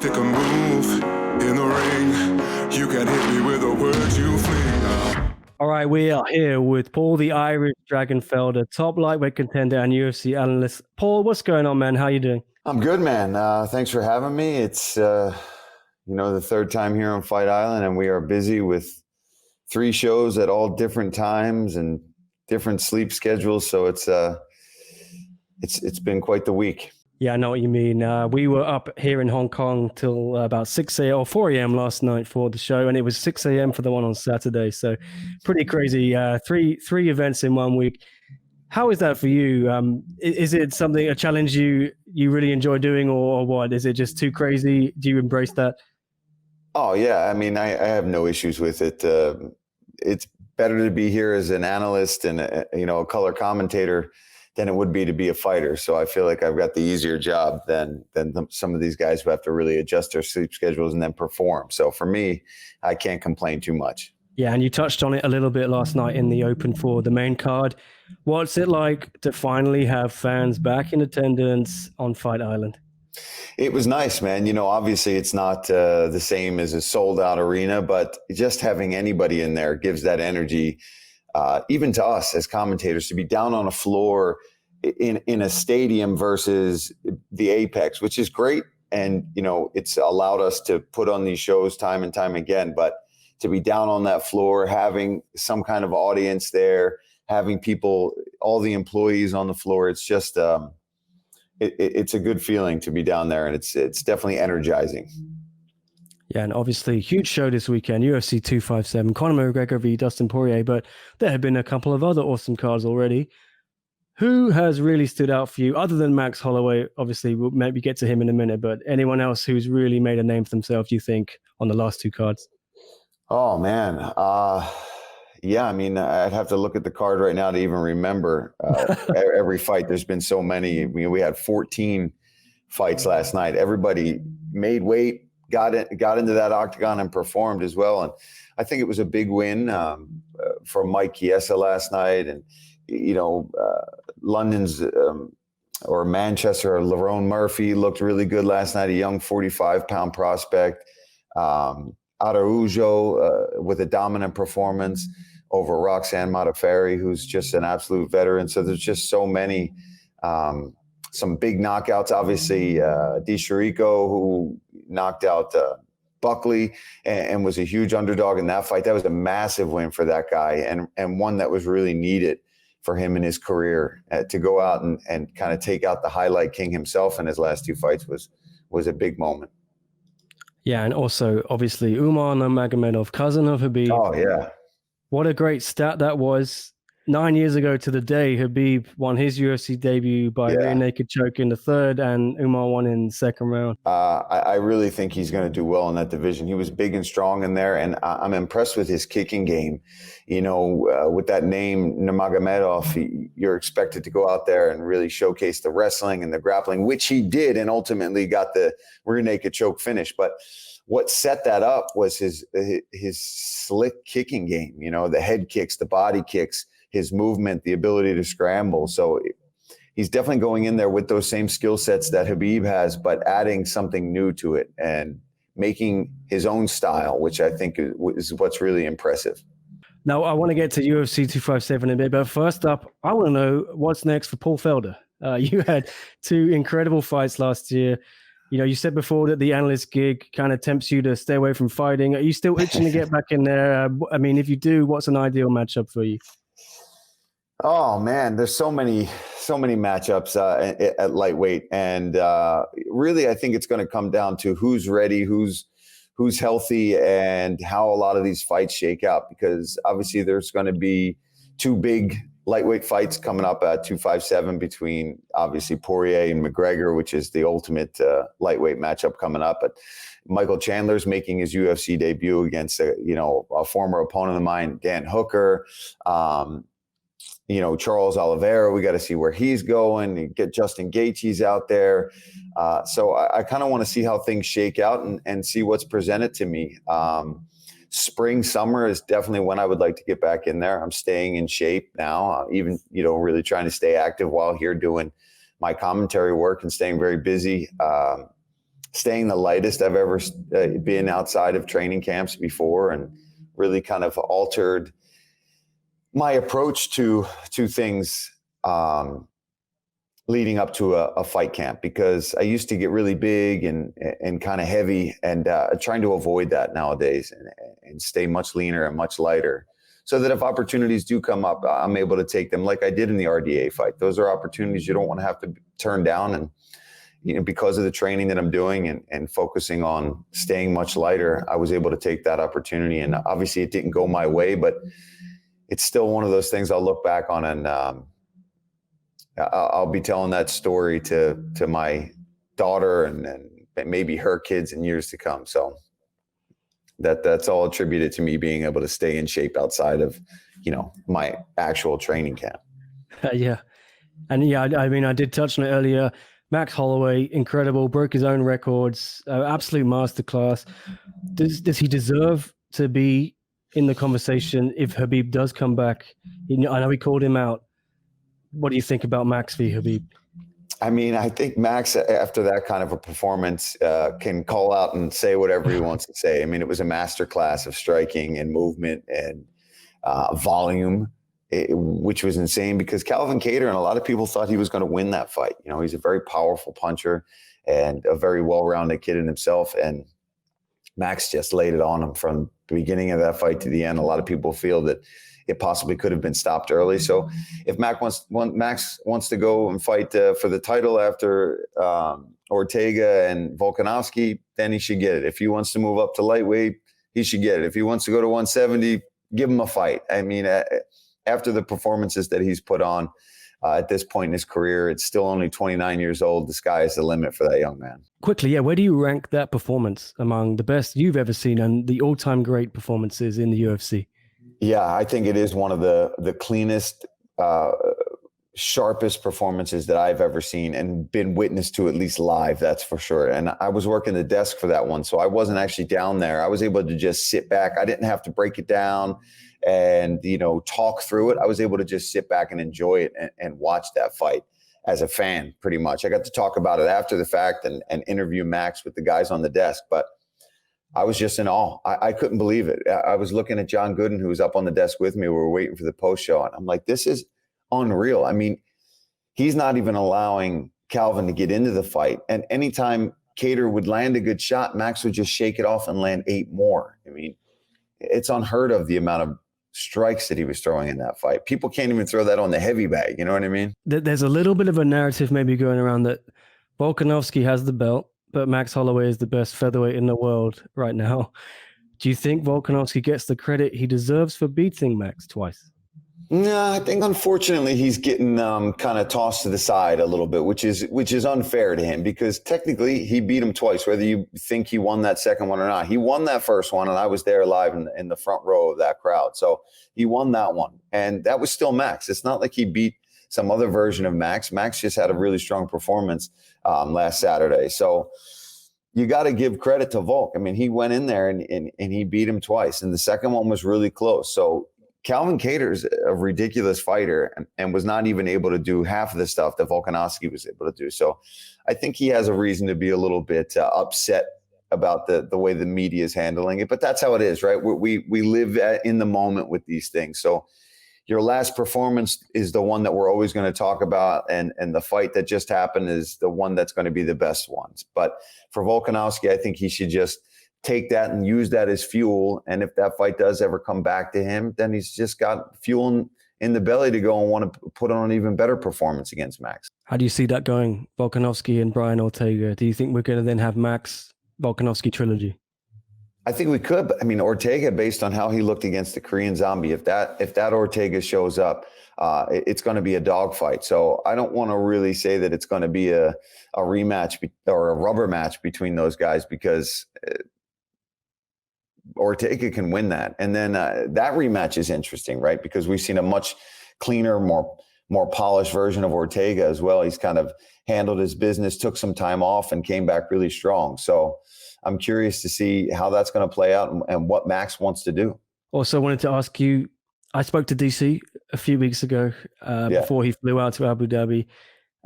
Pick a move in the ring. You can hit me with the words you fling. All right, we are here with Paul the Irish Dragon Felder, top lightweight contender and UFC analyst. Paul, what's going on, man? How you doing? I'm good, man. Thanks for having me. It's the third time here on Fight Island, and we are busy with 3 shows at all different times and different sleep schedules. So it's been quite the week. Yeah, I know what you mean. We were up here in Hong Kong till about 6 a.m. or 4 a.m. last night for the show, and it was 6 a.m. for the one on Saturday. So pretty crazy. Three events in 1 week. How is that for you? Is it a challenge you really enjoy doing, or what? Is it just too crazy? Do you embrace that? Oh, yeah. I mean, I have no issues with it. It's better to be here as an analyst and a color commentator than it would be to be a fighter. So I feel like I've got the easier job than some of these guys who have to really adjust their sleep schedules and then perform. So for me, I can't complain too much. Yeah, and you touched on it a little bit last night in the open for the main card. What's it like to finally have fans back in attendance on Fight Island? It was nice, man. Obviously it's not the same as a sold out arena, but just having anybody in there gives that energy. Even to us as commentators, to be down on a floor in a stadium versus the Apex, which is great. And, it's allowed us to put on these shows time and time again. But to be down on that floor, having some kind of audience there, having people, all the employees on the floor, it's just, it's a good feeling to be down there. And it's definitely energizing. Yeah, and obviously, huge show this weekend, UFC 257, Conor McGregor v. Dustin Poirier, but there have been a couple of other awesome cards already. Who has really stood out for you, other than Max Holloway? Obviously, we'll maybe get to him in a minute, but anyone else who's really made a name for themselves, you think, on the last 2 cards? Oh, man. Yeah, I mean, I'd have to look at the card right now to even remember every fight. There's been so many. I mean, we had 14 fights last night. Everybody made weight. Got into that octagon and performed as well. And I think it was a big win for Mike Chiesa last night. And, London's or Manchester, Lerone Murphy looked really good last night, a young 45-pound prospect. Araujo with a dominant performance over Roxanne Modafferi, who's just an absolute veteran. So there's just so many, some big knockouts. Obviously, Di Chirico, who knocked out Buckley and was a huge underdog in that fight. That was a massive win for that guy, and one that was really needed for him in his career. To go out and kind of take out the highlight king himself in his last 2 fights was a big moment. Yeah, and also, obviously, Umar Nurmagomedov, cousin of Khabib. Oh, yeah. What a great stat that was. 9 years ago to the day, Khabib won his UFC debut by rear naked choke in the 3rd, and Umar won in the 2nd round. I really think he's going to do well in that division. He was big and strong in there, and I'm impressed with his kicking game. With that name, Nurmagomedov, you're expected to go out there and really showcase the wrestling and the grappling, which he did, and ultimately got the rear naked choke finish. But what set that up was his slick kicking game, the head kicks, the body kicks, his movement, the ability to scramble. So he's definitely going in there with those same skill sets that Khabib has, but adding something new to it and making his own style, which I think is what's really impressive. Now, I want to get to UFC 257 in a bit, but first up, I want to know what's next for Paul Felder. You had 2 incredible fights last year. You said before that the analyst gig kind of tempts you to stay away from fighting. Are you still itching to get back in there? I mean, if you do, what's an ideal matchup for you? Oh man, there's so many matchups at lightweight, and really, I think it's going to come down to who's ready, who's healthy, and how a lot of these fights shake out. Because obviously, there's going to be 2 big lightweight fights coming up at 257 between obviously Poirier and McGregor, which is the ultimate lightweight matchup coming up. But Michael Chandler's making his UFC debut against a former opponent of mine, Dan Hooker. Charles Oliveira, we got to see where he's going. You get Justin Gaethje's out there. So I kind of want to see how things shake out and see what's presented to me. Spring, summer is definitely when I would like to get back in there. I'm staying in shape now, even, really trying to stay active while here doing my commentary work and staying very busy. staying the lightest I've ever been outside of training camps before, and really kind of altered my approach to things leading up to a fight camp, because I used to get really big and kind of heavy, and trying to avoid that nowadays and stay much leaner and much lighter, so that if opportunities do come up, I'm able to take them like I did in the RDA fight. Those are opportunities you don't want to have to turn down. And, because of the training that I'm doing and focusing on staying much lighter, I was able to take that opportunity. And obviously it didn't go my way, but it's still one of those things I'll look back on, and I'll be telling that story to my daughter and maybe her kids in years to come. So that's all attributed to me being able to stay in shape outside of, my actual training camp. Yeah. And yeah, I mean, I did touch on it earlier. Max Holloway, incredible, broke his own records, absolute masterclass. Does he deserve to be in the conversation if Khabib does come back? I know he called him out. What do you think about Max v. Khabib? I mean, I think Max, after that kind of a performance, can call out and say whatever he wants to say. I mean, it was a masterclass of striking and movement and volume, which was insane, because Calvin Kattar and a lot of people thought he was going to win that fight. He's a very powerful puncher and a very well-rounded kid in himself. And Max just laid it on him from the beginning of that fight to the end. A lot of people feel that it possibly could have been stopped early. So if Max wants to go and fight for the title after Ortega and Volkanovski, then he should get it. If he wants to move up to lightweight, he should get it. If he wants to go to 170, give him a fight. I mean, after the performances that he's put on at this point in his career, it's still only 29 years old. The sky is the limit for that young man. Quickly, yeah, where do you rank that performance among the best you've ever seen and the all-time great performances in the UFC? Yeah, I think it is one of the cleanest, sharpest performances that I've ever seen and been witness to, at least live, that's for sure. And I was working the desk for that one, so I wasn't actually down there. I was able to just sit back. I didn't have to break it down and, talk through it. I was able to just sit back and enjoy it and watch that fight as a fan, pretty much. I got to talk about it after the fact and interview Max with the guys on the desk, but I was just in awe. I couldn't believe it. I was looking at John Gooden, who was up on the desk with me. We were waiting for the post show, and I'm like, this is unreal. I mean, he's not even allowing Calvin to get into the fight. And anytime Kattar would land a good shot, Max would just shake it off and land 8 more. I mean, it's unheard of, the amount of strikes that he was throwing in that fight. People can't even throw that on the heavy bag. You know what I mean? There's a little bit of a narrative maybe going around that Volkanovski has the belt, but Max Holloway is the best featherweight in the world right now. Do you think Volkanovski gets the credit he deserves for beating Max twice? No, I think unfortunately he's getting kind of tossed to the side a little bit, which is unfair to him, because technically he beat him twice, whether you think he won that second one or not. He won that first one, and I was there live in the front row of that crowd. So he won that one, and that was still Max. It's not like he beat some other version of Max. Max just had a really strong performance last Saturday. So you got to give credit to Volk. I mean, he went in there and he beat him twice, and the second one was really close. So Calvin Kattar's a ridiculous fighter and was not even able to do half of the stuff that Volkanovski was able to do. So I think he has a reason to be a little bit upset about the way the media is handling it. But that's how it is, right? We live in the moment with these things. So your last performance is the one that we're always going to talk about, and the fight that just happened is the one that's going to be the best ones. But for Volkanovski, I think he should just take that and use that as fuel. And if that fight does ever come back to him, then he's just got fuel in the belly to go and want to put on an even better performance against Max. How do you see that going, Volkanovski and Brian Ortega? Do you think we're going to then have Max Volkanovski trilogy? I think we could. But I mean, Ortega, based on how he looked against the Korean Zombie, if that Ortega shows up, it's going to be a dogfight. So I don't want to really say that it's going to be a rematch or a rubber match between those guys, because Ortega can win that. And then that rematch is interesting, right? Because we've seen a much cleaner, more polished version of Ortega as well. He's kind of handled his business, took some time off, and came back really strong. So I'm curious to see how that's going to play out and what Max wants to do. Also wanted to ask you, I spoke to DC a few weeks ago before he flew out to Abu Dhabi.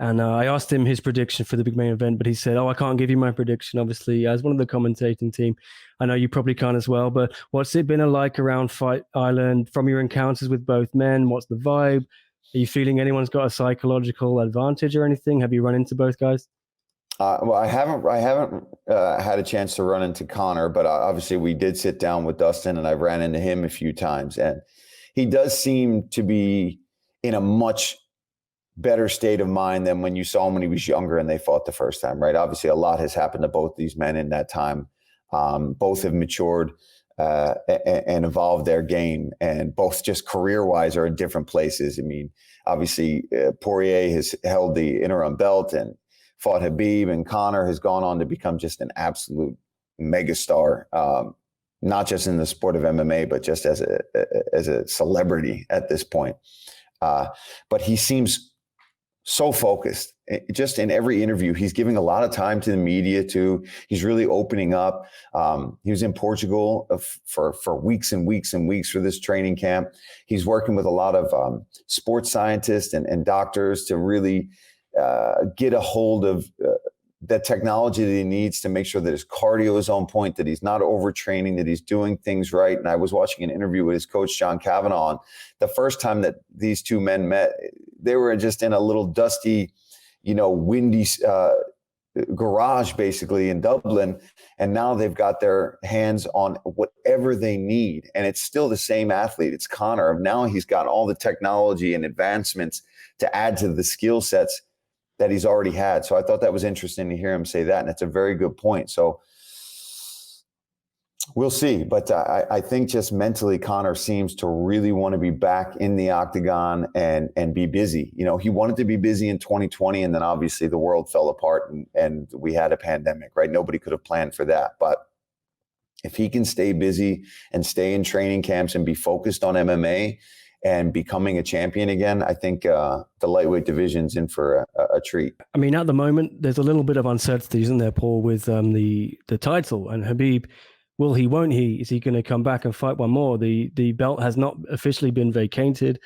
And I asked him his prediction for the big main event, but he said, I can't give you my prediction, obviously, as one of the commentating team. I know you probably can't as well, but what's it been like around Fight Island from your encounters with both men? What's the vibe? Are you feeling anyone's got a psychological advantage or anything? Have you run into both guys? Well, I haven't had a chance to run into Conor, but obviously we did sit down with Dustin, and I ran into him a few times, and he does seem to be in a much better state of mind than when you saw him when he was younger and they fought the first time, right? Obviously, a lot has happened to both these men in that time. Both have matured and evolved their game, and both just career-wise are in different places. I mean, obviously, Poirier has held the interim belt and fought Khabib, and Conor has gone on to become just an absolute megastar, not just in the sport of MMA, but just as a celebrity at this point. But he seems so focused. Just in every interview, he's giving a lot of time to the media too. He's really opening up. He was in Portugal for weeks and weeks and weeks for this training camp. He's working with a lot of sports scientists and doctors to really get a hold of the technology that he needs to make sure that his cardio is on point, that he's not overtraining, that he's doing things right. And I was watching an interview with his coach, John Kavanagh. And the first time that these two men met, they were just in a little dusty, windy garage, basically, in Dublin. And now they've got their hands on whatever they need. And it's still the same athlete. It's Conor. Now he's got all the technology and advancements to add to the skill sets that he's already had. So I thought that was interesting to hear him say that. And it's a very good point. So we'll see. But I think just mentally, Conor seems to really want to be back in the octagon and be busy. He wanted to be busy in 2020, and then obviously the world fell apart and we had a pandemic, right? Nobody could have planned for that. But if he can stay busy and stay in training camps and be focused on MMA and becoming a champion again, I think the lightweight division's in for a treat. I mean, at the moment, there's a little bit of uncertainty, isn't there, Paul, with the title and Khabib. Will he, won't he? Is he going to come back and fight one more? The belt has not officially been vacated.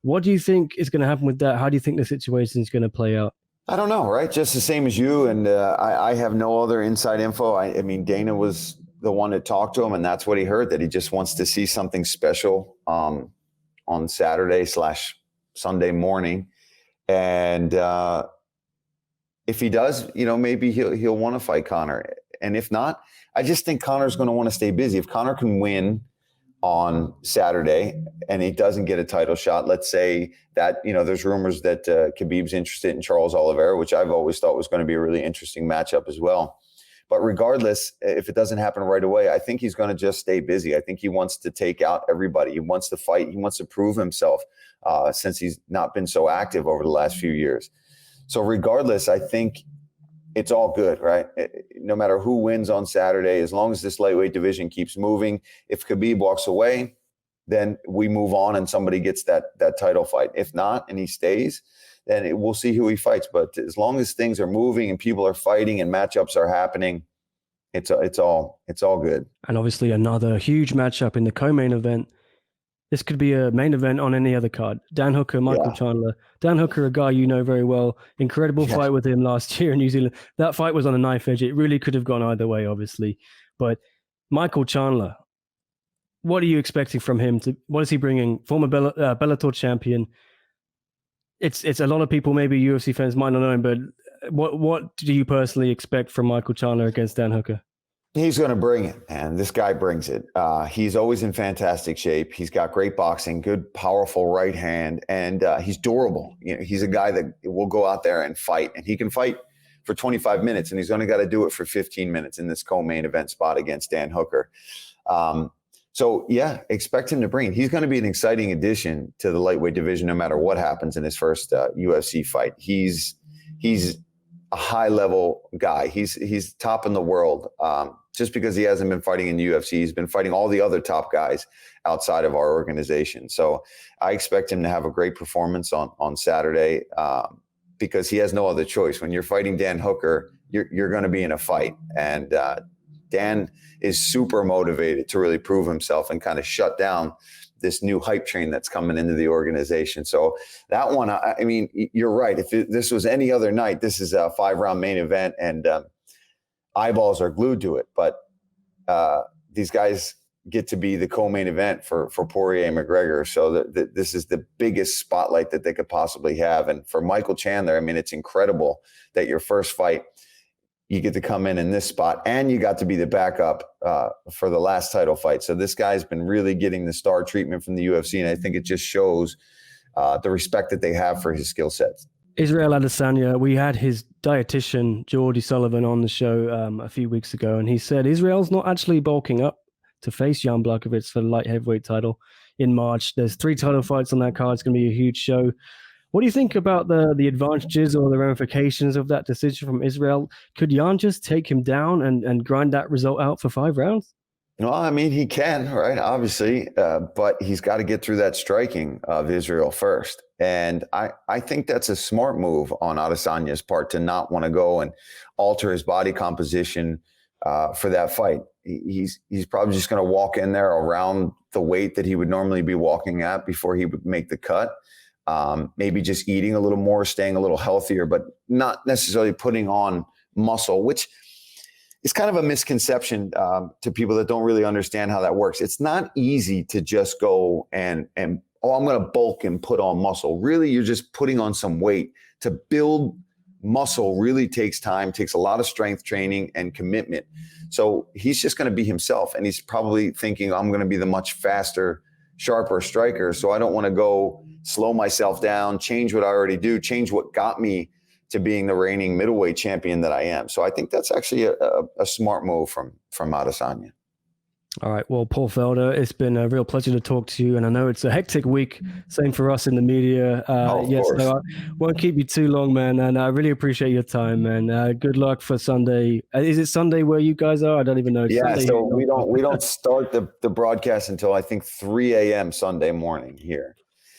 What do you think is going to happen with that? How do you think the situation is going to play out? I don't know, right? Just the same as you. And I have no other inside info. I mean, Dana was the one that talked to him, and that's what he heard, that he just wants to see something special on Saturday/Sunday morning. And if he does, maybe he'll want to fight Conor. And if not, I just think Conor's going to want to stay busy. If Conor can win on Saturday and he doesn't get a title shot, let's say that, there's rumors that Khabib's interested in Charles Oliveira, which I've always thought was going to be a really interesting matchup as well. But regardless, if it doesn't happen right away, I think he's going to just stay busy. I think he wants to take out everybody. He wants to fight. He wants to prove himself since he's not been so active over the last few years. So regardless, I think it's all good, right? No matter who wins on Saturday, as long as this lightweight division keeps moving, if Khabib walks away, then we move on and somebody gets that title fight. If not, and he stays, then we'll see who he fights. But as long as things are moving and people are fighting and matchups are happening, it's all good. And obviously another huge matchup in the co-main event. This could be a main event on any other card. Dan Hooker, Michael Chandler. Dan Hooker, a guy you know very well. Incredible fight with him last year in New Zealand. That fight was on a knife edge. It really could have gone either way, obviously. But Michael Chandler, what are you expecting from him? What is he bringing? Former Bellator champion. It's a lot of people, maybe UFC fans might not know him, but what do you personally expect from Michael Chandler against Dan Hooker? He's going to bring it, and this guy brings it. He's always in fantastic shape. He's got great boxing, good, powerful right hand, and he's durable. He's a guy that will go out there and fight, and he can fight for 25 minutes, and he's only got to do it for 15 minutes in this co-main event spot against Dan Hooker. So, expect him to bring it. He's going to be an exciting addition to the lightweight division no matter what happens in his first UFC fight. He's a high-level guy. He's top in the world. Just because he hasn't been fighting in the UFC, he's been fighting all the other top guys outside of our organization. So I expect him to have a great performance on Saturday because he has no other choice. When you're fighting Dan Hooker, you're going to be in a fight. And Dan is super motivated to really prove himself and kind of shut down this new hype train that's coming into the organization. So that one, I mean, you're right. If this was any other night, this is a 5-round main event, and eyeballs are glued to it. But these guys get to be the co-main event for Poirier and McGregor. So this is the biggest spotlight that they could possibly have. And for Michael Chandler, I mean, it's incredible that your first fight, you get to come in this spot, and you got to be the backup for the last title fight. So this guy's been really getting the star treatment from the UFC, and I think it just shows the respect that they have for his skill sets. Israel Adesanya, we had his dietitian, Geordie Sullivan, on the show a few weeks ago, and he said Israel's not actually bulking up to face Jan Blachowicz for the light heavyweight title in March. There's 3 title fights on that card. It's going to be a huge show. What do you think about the advantages or the ramifications of that decision from Israel? Could Jan just take him down and grind that result out for 5 rounds? Well, I mean, he can, right? Obviously, but he's got to get through that striking of Israel first. And I think that's a smart move on Adesanya's part to not want to go and alter his body composition for that fight. He's probably just going to walk in there around the weight that he would normally be walking at before he would make the cut. Maybe just eating a little more, staying a little healthier, but not necessarily putting on muscle, which is kind of a misconception to people that don't really understand how that works. It's not easy to just go and I'm going to bulk and put on muscle. Really, you're just putting on some weight. To build muscle really takes time, takes a lot of strength training and commitment. So he's just going to be himself, and he's probably thinking, I'm going to be the much faster, sharper striker, so I don't want to go slow myself down, change what I already do, change what got me to being the reigning middleweight champion that I am. So I think that's actually a smart move from Adesanya. All right. Well, Paul Felder, it's been a real pleasure to talk to you. And I know it's a hectic week. Same for us in the media. Yes, so I won't keep you too long, man. And I really appreciate your time, man. Good luck for Sunday. Is it Sunday where you guys are? I don't even know. Yeah, Sunday, so we don't start the broadcast until I think 3 a.m. Sunday morning here.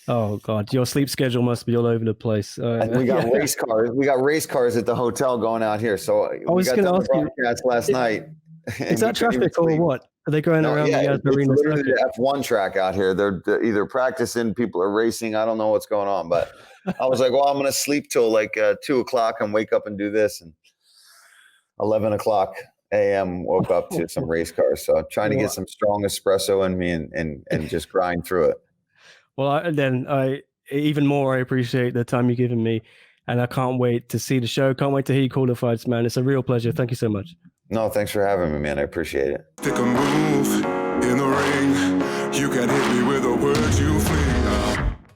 Oh God, your sleep schedule must be all over the place. And we got race cars. We got race cars at the hotel going out here. So we got the broadcast last night. Is that traffic or what? Are they going around the arena? It's literally the F1 track out here. They're either practicing, people are racing. I don't know what's going on, but I was like, well, I'm going to sleep till like 2 o'clock and wake up and do this. And 11 o'clock a.m. woke up to some race cars. So I'm trying to get some strong espresso in me and just grind through it. Well, I even more, I appreciate the time you've given me, and I can't wait to see the show. Can't wait to hear you call the fights, man. It's a real pleasure. Thank you so much. No, thanks for having me, man. I appreciate it. Take a move in the ring. You can hit me with the words you fling.